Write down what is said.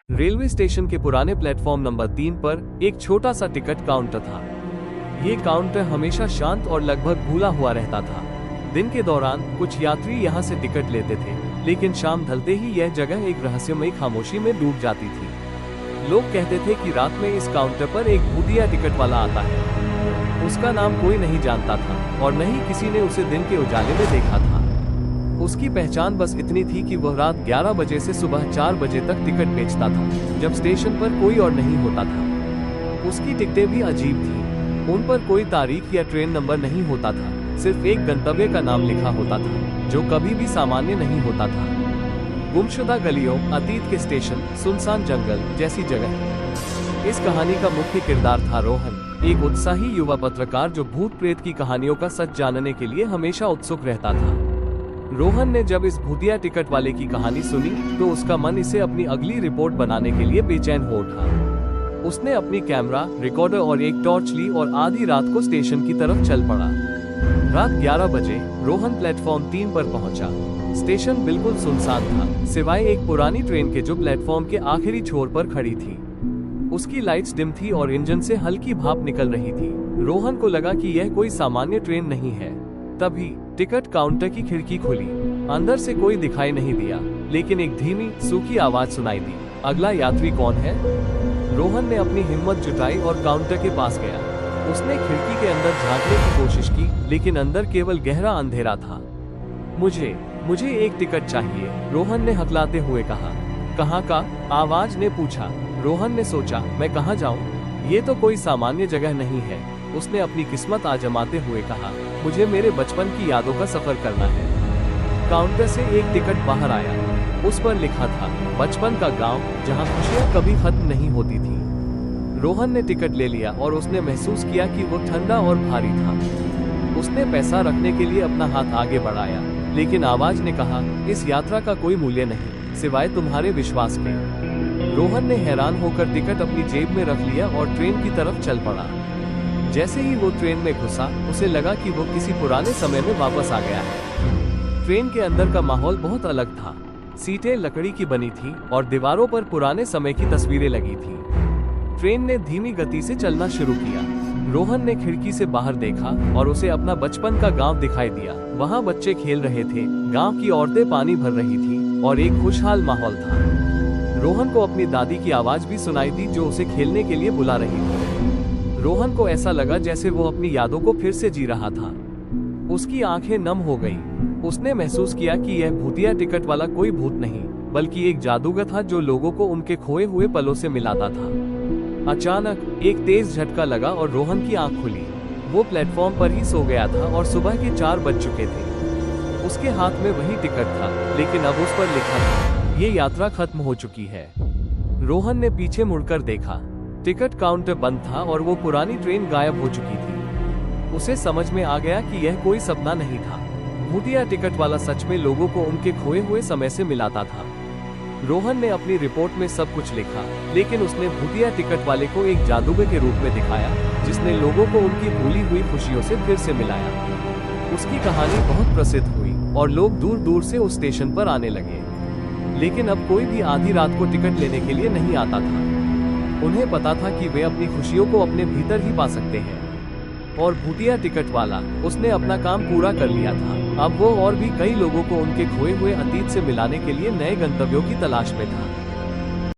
Railway station के पुराने platform number 3 पर एक छोटा सा टिकट काउंटर था। ये काउंटर हमेशा शांत और लगभग भूला हुआ रहता था। दिन के दौरान कुछ यात्री यहाँ से टिकट लेते थे, लेकिन शाम ढलते ही यह जगह एक रहस्यमयी खामोशी में डूब जाती थी। लोग कहते थे कि रात में इस काउंटर पर एक भूतिया टिकट वाला आता है। उसका नाम कोई नहीं जानता था और न ही किसी ने उसे दिन के उजाले में देखा था। उसकी पहचान बस इतनी थी कि वह रात 11 बजे से सुबह 4 बजे तक टिकट बेचता था, जब स्टेशन पर कोई और नहीं होता था। उसकी टिकटें भी अजीब थीं। उन पर कोई तारीख या ट्रेन नंबर नहीं होता था, सिर्फ एक गंतव्य का नाम लिखा होता था, जो कभी भी सामान्य नहीं होता था। गुमशुदा गलियों, अतीत के स्टेशन, सुनसान जंगल जैसी जगह। इस कहानी का मुख्य किरदार था रोहन, एक उत्साही युवा पत्रकार जो भूत प्रेत की कहानियों का सच जानने के लिए हमेशा उत्सुक रहता था। रोहन ने जब इस भूतिया टिकट वाले की कहानी सुनी तो उसका मन इसे अपनी अगली रिपोर्ट बनाने के लिए बेचैन हो उठा। उसने अपनी कैमरा, रिकॉर्डर और एक टॉर्च ली और आधी रात को स्टेशन की तरफ चल पड़ा। रात 11 बजे रोहन प्लेटफॉर्म 3 पर पहुंचा। स्टेशन बिल्कुल सुनसान था, सिवाय एक पुरानी ट्रेन के जो प्लेटफॉर्म के आखिरी छोर पर खड़ी थी। उसकी लाइट्स डिम थी और इंजन से हल्की भाप निकल रही थी। रोहन को लगा कि यह कोई सामान्य ट्रेन नहीं है। तभी टिकट काउंटर की खिड़की खुली। अंदर से कोई दिखाई नहीं दिया, लेकिन एक धीमी सूखी आवाज सुनाई दी, अगला यात्री कौन है? रोहन ने अपनी हिम्मत जुटाई और काउंटर के पास गया। उसने खिड़की के अंदर झांकने की कोशिश की, लेकिन अंदर केवल गहरा अंधेरा था। मुझे एक टिकट चाहिए, रोहन ने हकलाते हुए कहा। कहाँ का? आवाज ने पूछा। रोहन ने सोचा, मैं कहाँ जाऊँ? ये तो कोई सामान्य जगह नहीं है। उसने अपनी किस्मत आजमाते हुए कहा, मुझे मेरे बचपन की यादों का सफर करना है। काउंटर से एक टिकट बाहर आया। उस पर लिखा था, बचपन का गांव जहां खुशियां कभी खत्म नहीं होती थी। रोहन ने टिकट ले लिया और उसने महसूस किया कि वो ठंडा और भारी था। उसने पैसा रखने के लिए अपना हाथ आगे बढ़ाया, लेकिन आवाज ने कहा, इस यात्रा का कोई मूल्य नहीं, सिवाय तुम्हारे विश्वास के। रोहन ने हैरान होकर टिकट अपनी जेब में रख लिया और ट्रेन की तरफ चल पड़ा। जैसे ही वो ट्रेन में घुसा, उसे लगा कि वो किसी पुराने समय में वापस आ गया है। ट्रेन के अंदर का माहौल बहुत अलग था। सीटें लकड़ी की बनी थी और दीवारों पर पुराने समय की तस्वीरें लगी थी। ट्रेन ने धीमी गति से चलना शुरू किया। रोहन ने खिड़की से बाहर देखा और उसे अपना बचपन का गांव दिखाई दिया। वहाँ बच्चे खेल रहे थे, गांव की औरतें पानी भर रही थी और एक खुशहाल माहौल था। रोहन को अपनी दादी की आवाज भी सुनाई दी, जो उसे खेलने के लिए बुला रही थी। रोहन को ऐसा लगा जैसे वो अपनी यादों को फिर से जी रहा था। उसकी आंखें नम हो गईं। उसने महसूस किया कि यह भूतिया टिकट वाला कोई भूत नहीं, बल्कि एक जादूगर था जो लोगों को उनके खोए हुए पलों से मिलाता था। अचानक एक तेज झटका लगा और रोहन की आंख खुली। वो प्लेटफॉर्म पर ही सो गया था और सुबह के 4 बज चुके थे। उसके हाथ में वही टिकट था, लेकिन अब उस पर लिखा था, ये यात्रा खत्म हो चुकी है। रोहन ने पीछे मुड़कर देखा। टिकट काउंटर बंद था और वो पुरानी ट्रेन गायब हो चुकी थी। उसे समझ में आ गया कि यह कोई सपना नहीं था। भूतिया टिकट वाला सच में लोगों को उनके खोए हुए समय से मिलाता था। रोहन ने अपनी रिपोर्ट में सब कुछ लिखा, लेकिन उसने भूतिया टिकट वाले को एक जादूगर के रूप में दिखाया, जिसने लोगों को उनकी भूली हुई खुशियों से फिर से मिलाया। उसकी कहानी बहुत प्रसिद्ध हुई और लोग दूर दूर से उस स्टेशन पर आने लगे। लेकिन अब कोई भी आधी रात को टिकट लेने के लिए नहीं आता था। उन्हें पता था कि वे अपनी खुशियों को अपने भीतर ही पा सकते हैं। और भूतिया टिकट वाला, उसने अपना काम पूरा कर लिया था। अब वो और भी कई लोगों को उनके खोए हुए अतीत से मिलाने के लिए नए गंतव्यों की तलाश में था।